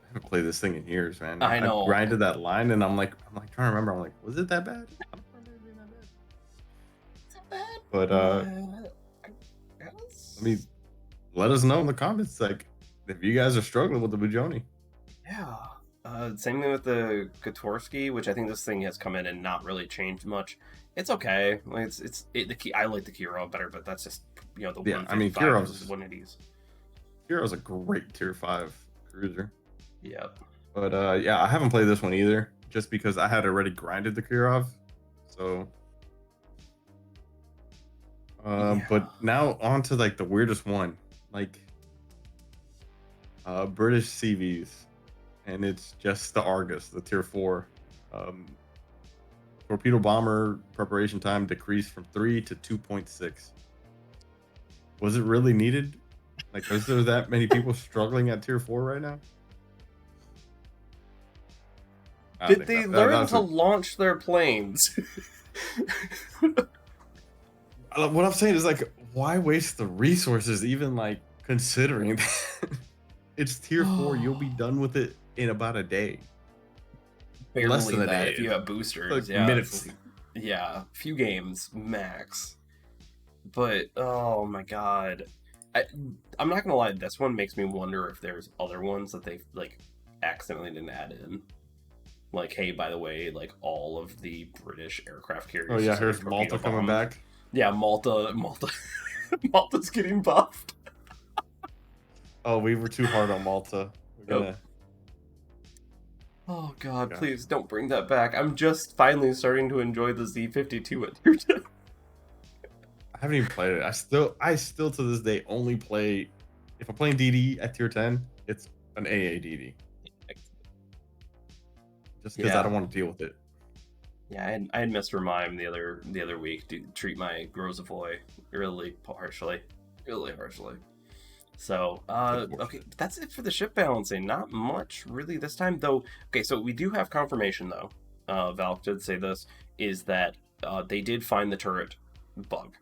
I haven't played this thing in years, man. I I know. grinded that line, and I'm like trying to remember. I'm like, was it that bad? I don't remember it being that bad. It's not bad, But I guess. I mean, let us know in the comments, like, if you guys are struggling with the Bajoni. Yeah. Same thing with the Kotorski, which I think this thing has come in and not really changed much. It's okay. Like the key. I like the Kiro better, but that's just the Yeah, I mean, 155 versus 180s. Kiro's a great tier 5 cruiser. Yep. But yeah, I haven't played this one either, just because I had already grinded the Kirov. So Yeah. but now on to like the weirdest one, like British CVs, and it's just the Argus, the tier 4. Um, torpedo bomber preparation time decreased from 3 to 2.6. Was it really needed? Like, is there that many people struggling at tier 4 right now? Did they learn to launch their planes? What I'm saying is, like, why waste the resources even like considering that? It's tier 4, you'll be done with it in about a day. Less Barely than a that day. if you have boosters. Like Yeah. minutes. Yeah, few games max. But oh my god, I'm not gonna lie. This one makes me wonder if there's other ones that they like accidentally didn't add in. Like, hey, by the way, like all of the British aircraft carriers. Oh yeah, here's Malta coming back. Yeah, Malta, Malta's getting buffed. Oh, we were too hard on Malta. We're gonna... Oh god, please don't bring that back. I'm just finally starting to enjoy the Z52 at tier 10. I haven't even played it. I still to this day only play, if I'm playing DD at tier 10, it's an AADD. Just because I don't want to deal with it. Yeah, I had Mr. Mime the other week to treat my Grozavoy really harshly. So, okay, that's it for the ship balancing. Not much really this time, though. Okay, so we do have confirmation, though. Valk did say this, is that they did find the turret bug.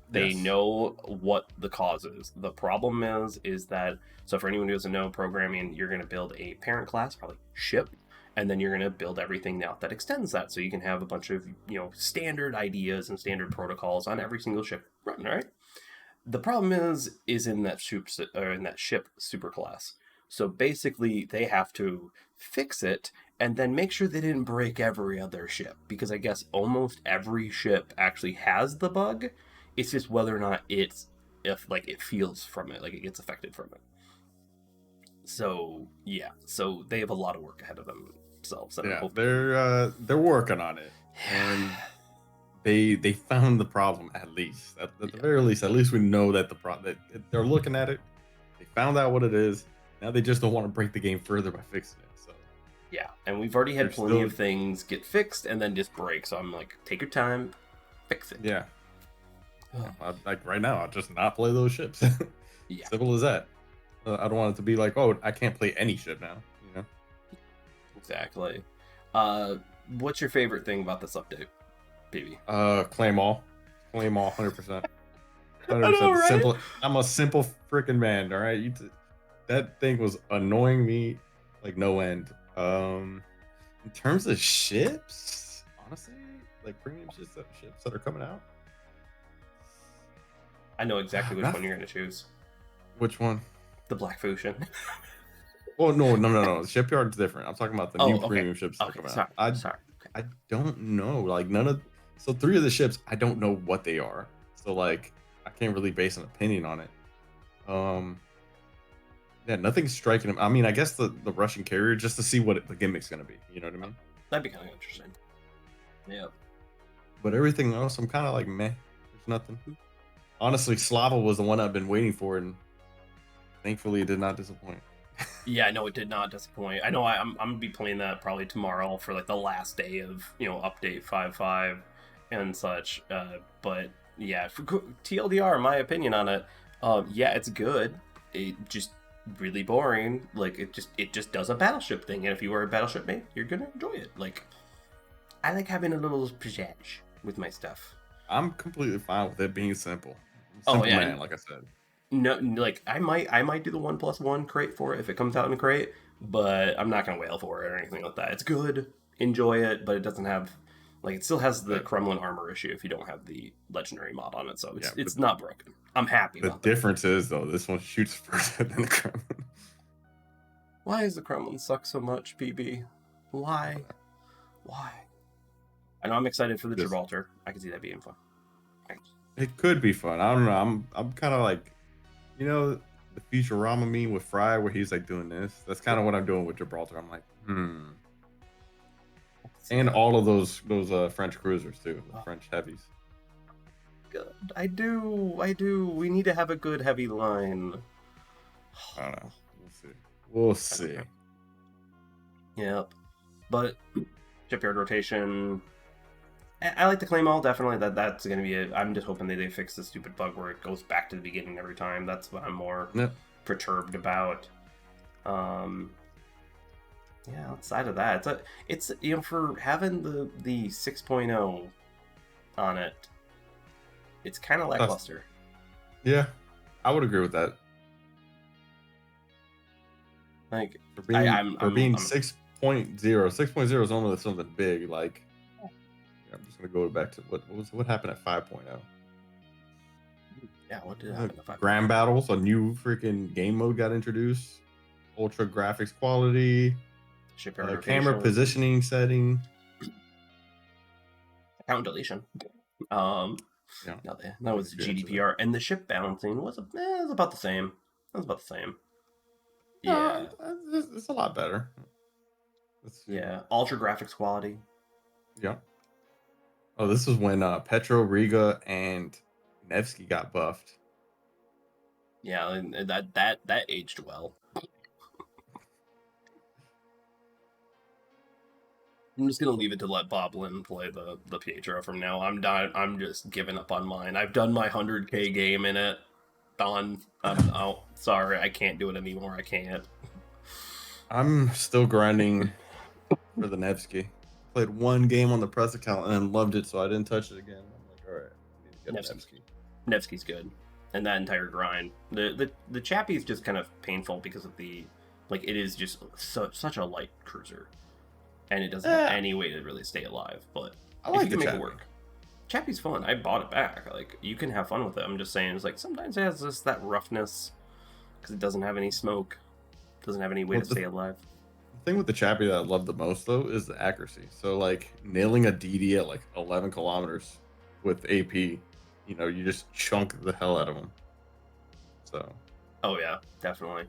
They know what the cause is. The problem is that, so for anyone who doesn't know programming, you're going to build a parent class, probably ship, and then you're going to build everything out that extends that. So you can have a bunch of, standard ideas and standard protocols on every single ship run, right? The problem is in that ship superclass. So basically, they have to fix it and then make sure they didn't break every other ship, because I guess almost every ship actually has the bug. It's just whether or not it feels from it, like it gets affected from it. So yeah, so they have a lot of work ahead of themselves. And yeah, they're working on it, and they found the problem at least. At the very least, at least we know that that they're looking at it. They found out what it is. Now they just don't want to break the game further by fixing it. So yeah, and we've already had plenty of things get fixed and then just break. So I'm like, take your time, fix it. Yeah. Like right now, I'll just not play those ships. Yeah. Simple as that. I don't want it to be like, oh, I can't play any ship now. Exactly. What's your favorite thing about this update, baby? Claim all, 100%. 100%. Right? Simple. I'm a simple freaking man. All right, that thing was annoying me like no end. In terms of ships, honestly, like premium ships that are coming out. I know exactly which one you're going to choose. Which one? The Black Fusion. Well, no. Shipyard's different. I'm talking about the new premium ships that are coming out. Sorry. I don't know. Like so 3 of the ships, I don't know what they are. So like I can't really base an opinion on it. Yeah, nothing's striking him. I mean, I guess the Russian carrier just to see what the gimmick's gonna be. You know what I mean? That'd be kind of interesting. Yeah. But everything else, I'm kind of like meh. There's nothing. Honestly, Slava was the one I've been waiting for, and thankfully it did not disappoint. Yeah, no, it did not disappoint. I know I'm gonna be playing that probably tomorrow for like the last day of update 5.5 and such. But yeah, for TLDR, my opinion on it, yeah, it's good. It just really boring. Like it just does a battleship thing, and if you are a battleship mate, you're gonna enjoy it. Like I like having a little pizzazz with my stuff. I'm completely fine with it being simple. Oh Simple yeah, man, like I said. no, like I might do the 1+1 crate for it if it comes out in a crate, but I'm not gonna wail for it or anything like that. It's good, enjoy it, but it doesn't have like it still has the But Kremlin armor issue if you don't have the legendary mod on it, so it's yeah, but it's not broken. I'm happy the about that. difference is though, this one shoots further than the Kremlin. Why does the Kremlin suck so much, PB? Why? Why? I know I'm excited for the Just, Gibraltar. I can see that being fun. it could be fun. I don't know. I'm kind of like, the Futurama meme with Fry where he's like doing this. That's kind of what I'm doing with Gibraltar. I'm like, and all of those French cruisers too, the French heavies. Good. I do. We need to have a good heavy line. I don't know. We'll see. Yep. But Shipyard Rotation. I like the claim all, definitely. That's going to be it. I'm just hoping that they fix the stupid bug where it goes back to the beginning every time. That's what I'm more perturbed about. Yeah, outside of that, it's for having the 6.0 on it, it's kind of lackluster. Yeah, I would agree with that. Like for being 6.0, 6.0 is normally something big. Like, I'm just gonna go back to what happened at 5.0. Yeah, what did happen at 5.0? Grand battles, a new freaking game mode got introduced. Ultra graphics quality. Shipyard camera positioning setting. Account deletion. Yeah, no, that was GDPR, and the ship balancing was about the same. That was about the same. Yeah, it's a lot better. Yeah, ultra graphics quality. Yeah. Oh, this is when Petro, Riga, and Nevsky got buffed. Yeah, and that aged well. I'm just gonna leave it to let Bob Lynn play the Pietro from now. I'm done. I'm just giving up on mine. I've done my 100K game in it. Done. Oh, sorry, I can't do it anymore. I can't. I'm still grinding for the Nevsky. Played one game on the press account and loved it, so I didn't touch it again. I'm like, all right, I need to get Nevsky. Nevsky's good, and that entire grind. The Chappie is just kind of painful because of it is just such a light cruiser. And it doesn't have any way to really stay alive, but I like if you can make it work. Chappie's fun. I bought it back. Like, you can have fun with it. I'm just saying, it's like sometimes it has just that roughness because it doesn't have any smoke, doesn't have any way to stay alive. The thing with the Chappie that I love the most though is the accuracy. So like nailing a DD at like 11 kilometers with AP, you just chunk the hell out of them. So. Oh yeah, definitely.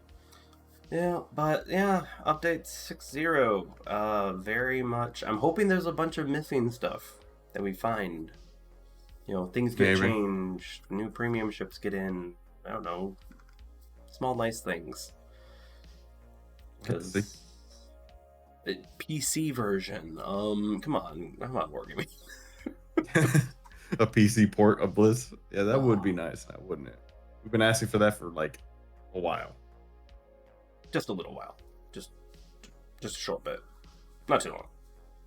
Yeah, but yeah, update 6.0. Very much. I'm hoping there's a bunch of missing stuff that we find. Things get changed. New premium ships get in. I don't know. Small nice things. Because PC version. Come on, Wargaming. A PC port of Blitz. Yeah, that would be nice, wouldn't it? We've been asking for that for like a while. Just a little while. Just a short bit. Not too long.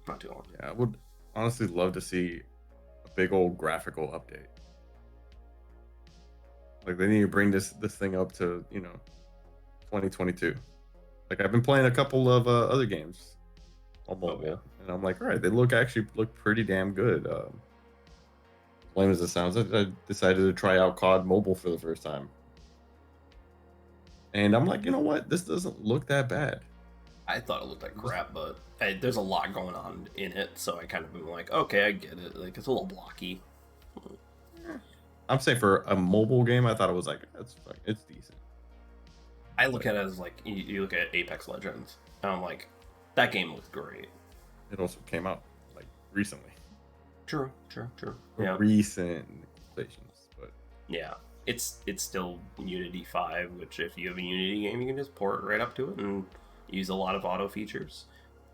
Yeah, I would honestly love to see a big old graphical update. Like, they need to bring this thing up to 2022. Like, I've been playing a couple of other games on mobile, and I'm like, all right, they look pretty damn good. Lame as it sounds, I decided to try out COD Mobile for the first time. And I'm like, you know what? This doesn't look that bad. I thought it looked like crap, but there's a lot going on in it, so I kind of been like, okay, I get it. Like, it's a little blocky. I'm saying for a mobile game, I thought it was like, it's decent. I look at it as like you look at Apex Legends, and I'm like, that game looks great. It also came out like recently. True. Yeah. Recent stations, but yeah, it's still Unity 5, which if you have a Unity game, you can just port right up to it and use a lot of auto features.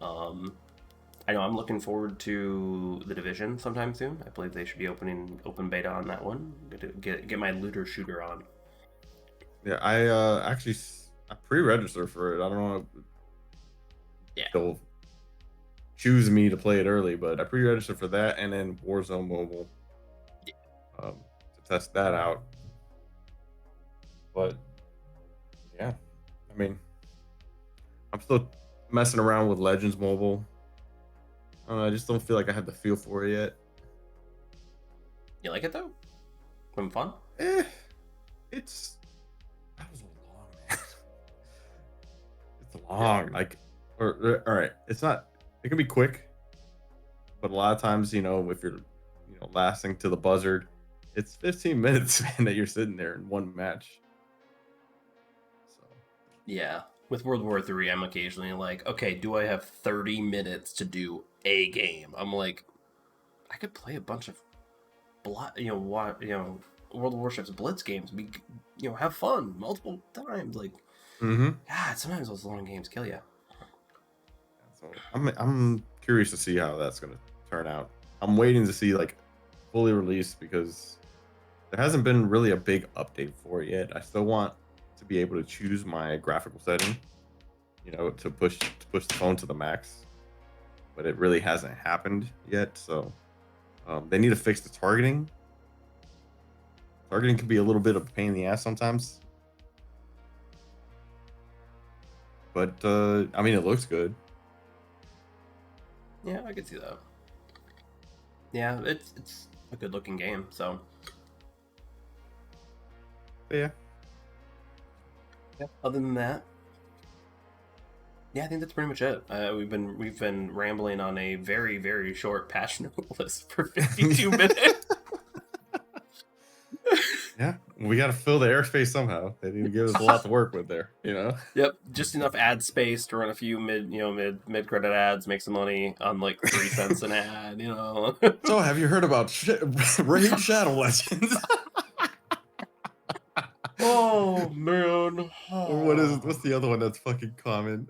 I know I'm looking forward to The Division sometime soon. I believe they should be opening open beta on that one. Get my looter shooter on. yeah, I actually I pre-registered for it. I don't know. Yeah. They'll choose me to play it early, but I pre-registered for that and then Warzone Mobile to test that out. But yeah, I mean, I'm still messing around with Legends Mobile. I don't know, I just don't feel like I have the feel for it yet. You like it though? Been fun? It's that was long, man. It's long, like, or all right. It's not. It can be quick, but a lot of times, if you're, lasting to the buzzard, it's 15 minutes, man, that you're sitting there in one match. So yeah, with World War III, I'm occasionally like, okay, do I have 30 minutes to do a game? I'm like, I could play a bunch of, World of Warships Blitz games. We, have fun multiple times. Like, God, sometimes those long games kill you. So I'm curious to see how that's gonna turn out. I'm waiting to see like fully released because there hasn't been really a big update for it yet. I still want to be able to choose my graphical setting, to push the phone to the max, but it really hasn't happened yet. So they need to fix the targeting. Targeting can be a little bit of a pain in the ass sometimes, but I mean, it looks good. Yeah, I could see that. Yeah, it's a good looking game. So yeah. Other than that, yeah, I think that's pretty much it. We've been rambling on a very, very short patch note list for 52 minutes. Yeah, we got to fill the airspace somehow. They need to give us a lot to work with there, Yep, just enough ad space to run a few mid credit ads, make some money on like 3 cents an ad, So, have you heard about Raid Shadow Legends? Oh man! Or what's the other one that's fucking common?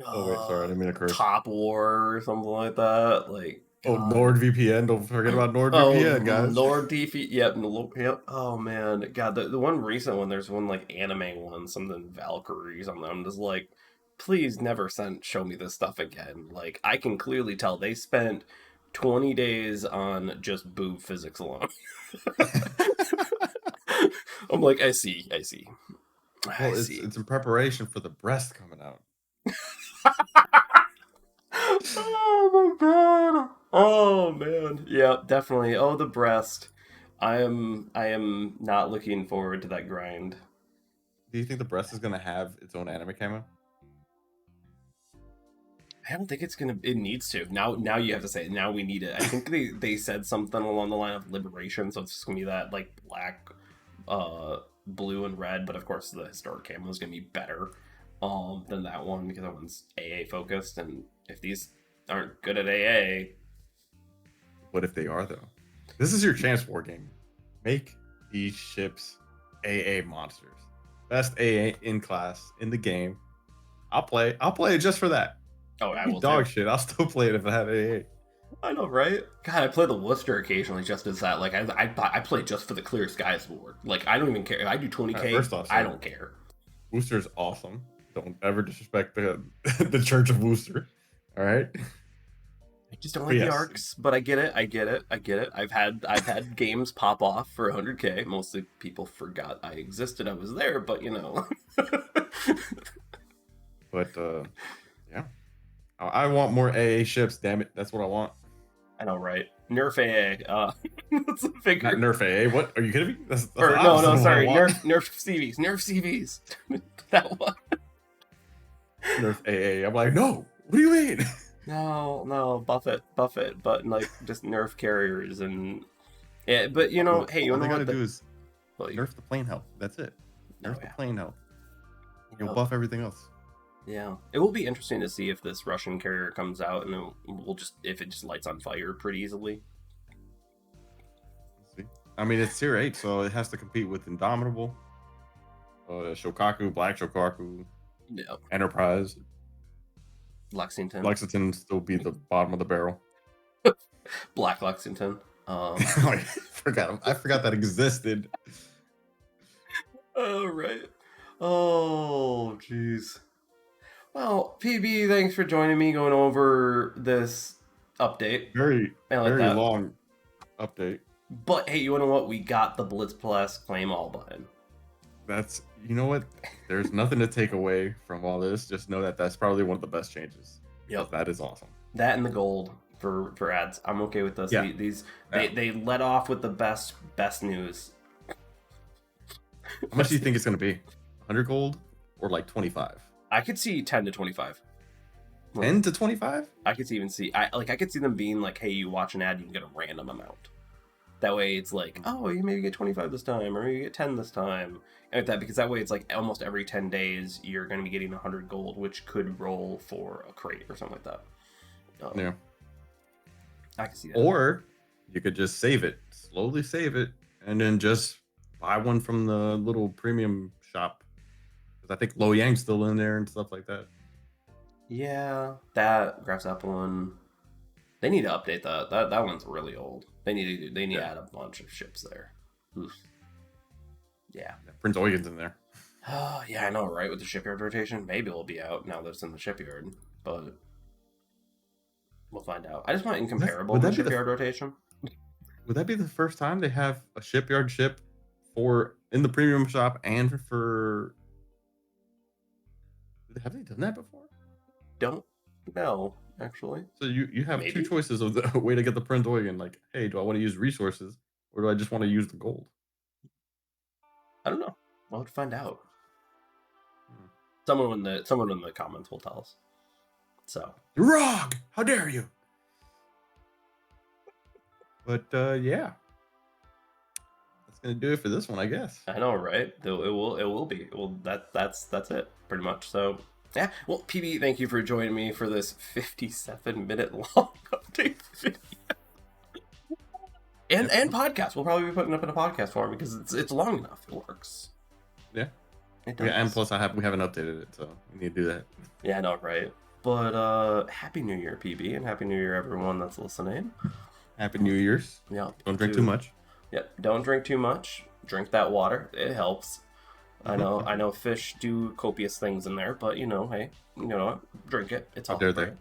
Oh wait, sorry, I didn't mean to curse. Top War or something like that. Like, God. NordVPN. Don't forget about NordVPN, guys. NordVPN. Yep. Oh man, God, the one recent one. There's one like anime one, something Valkyrie, something. I'm just like, please never show me this stuff again. Like, I can clearly tell they spent 20 days on just boob physics alone. I'm like, I see. Well, it's in preparation for the breast coming out. Oh my God! Oh man, yeah, definitely. Oh, the breast. I am not looking forward to that grind. Do you think the breast is gonna have its own anime camo? I don't think it's gonna. It needs to. Now you have to say it. Now we need it. I think they said something along the line of liberation, so it's just gonna be that like black, blue and red. But of course, the historic camo is gonna be better, than that one because that one's AA focused. And if these aren't good at AA, what if they are though? This is your chance, war game. Make these ships AA monsters. Best AA in class in the game. I'll play it just for that. Oh, I will dog too. shit. I'll still play it if I had AA. I know, right? God, I play the Worcester occasionally just as that. Like, I play just for the Clear Skies Award. Like, I don't even care. If I do 20k, first off, I don't care. Worcester's awesome. Don't ever disrespect the Church of Worcester. All right? I just don't like the arcs, but I get it. I've had games pop off for 100k. Mostly people forgot I existed. I was there, but But yeah. I want more AA ships, damn it. That's what I want. I know, right? Nerf AA. That's a figure. Not Nerf AA. What? Are you kidding me? That's no, sorry. Nerf CVs. Nerf CVs. That one. Nerf AA. I'm like, no. What do you mean? No, buff it, but like just nerf carriers and yeah, but hey, all they gotta do is nerf the plane health. That's it. Nerf the plane health. You'll buff everything else. Yeah, it will be interesting to see if this Russian carrier comes out and if it just lights on fire pretty easily. Let's see. I mean, it's tier 8, so it has to compete with Indomitable, Shokaku, Black Shokaku, Enterprise. Lexington still be the bottom of the barrel. Black Lexington. I forgot that existed. Oh, right. Oh, jeez. Well, PB, thanks for joining me going over this update. Very long update. But hey, you want to know what? We got the Blitz Plus claim all button. You know what? There's nothing to take away from all this. Just know that that's probably one of the best changes. Yep. That is awesome. That and the gold for ads. I'm okay with this. Yeah. They let off with the best news. How much do you think it's going to be? 100 gold or like 25? I could see 10 to 25. 10 to 25? I could even see I could see them being like, hey, you watch an ad, you can get a random amount. That way it's like, oh, you maybe get 25 this time, or you get 10 this time. And like that, because that way it's like almost every 10 days you're going to be getting 100 gold, which could roll for a crate or something like that. Yeah. I can see that. Or you could just slowly save it, and then just buy one from the little premium shop. Because I think Lo Yang's still in there and stuff like that. Yeah, that Graf Zeppelin. They need to update that. That one's really old. They need to add a bunch of ships there. Oof. Yeah. Prince Eugen's in there. Oh, yeah, I know, right? With the Shipyard Rotation, maybe it'll be out now that it's in the shipyard, but we'll find out. I just want incomparable with Shipyard Rotation. Would that be the first time they have a shipyard ship in the premium shop and for? Have they done that before? Don't know, actually. So you have two choices of the way to get the Prince Eugen. Like, hey, do I want to use resources or do I just want to use the gold? I don't know. We'll have to find out. Someone in the comments will tell us. So you're wrong. How dare you? But yeah, that's gonna do it for this one, I guess. I know, right? It will be. Well, that's it, pretty much. So yeah. Well, PB, thank you for joining me for this 57-minute long update video. And podcast. We'll probably be putting up in a podcast form because it's long enough. It works. Yeah. It does. Yeah, and plus we haven't updated it, so we need to do that. Yeah, I know, right? But Happy New Year, PB, and Happy New Year, everyone that's listening. Happy New Year's. Yeah. Don't drink too much. Yep. Don't drink too much. Drink that water. It helps. I know fish do copious things in there, but hey, you know what? Drink it. It's all right.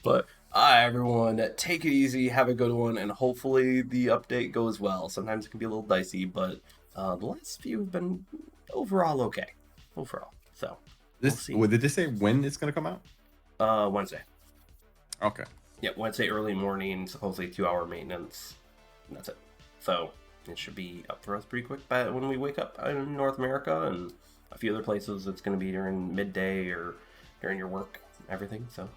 But everyone, take it easy, have a good one, and hopefully the update goes well. Sometimes it can be a little dicey, but the last few have been overall okay. Overall. So we'll see. Did they say when it's gonna come out? Wednesday. Okay. Yeah, Wednesday early morning, supposedly 2-hour maintenance. And that's it. So it should be up for us pretty quick when we wake up in North America, and a few other places it's going to be during midday or during your work and everything. So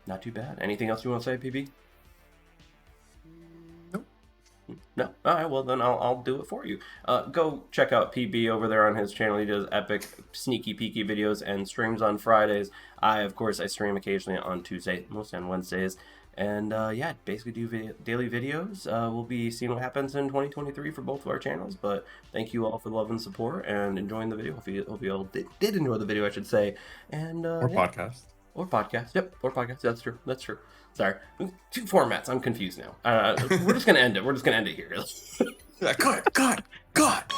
not too bad. Anything else you want to say, PB? Nope. No? All right, well then I'll do it for you. Go check out PB over there on his channel. He does epic sneaky peeky videos and streams on Fridays. I stream occasionally on Tuesdays, mostly on Wednesdays. And basically do daily videos. We'll be seeing what happens in 2023 for both of our channels. But thank you all for the love and support and enjoying the video. Hope you all did enjoy the video, I should say. And podcast. Or podcast. Yep, or podcast. That's true. Sorry. 2 formats. I'm confused now. We're just going to end it. We're just going to end it here. Cut.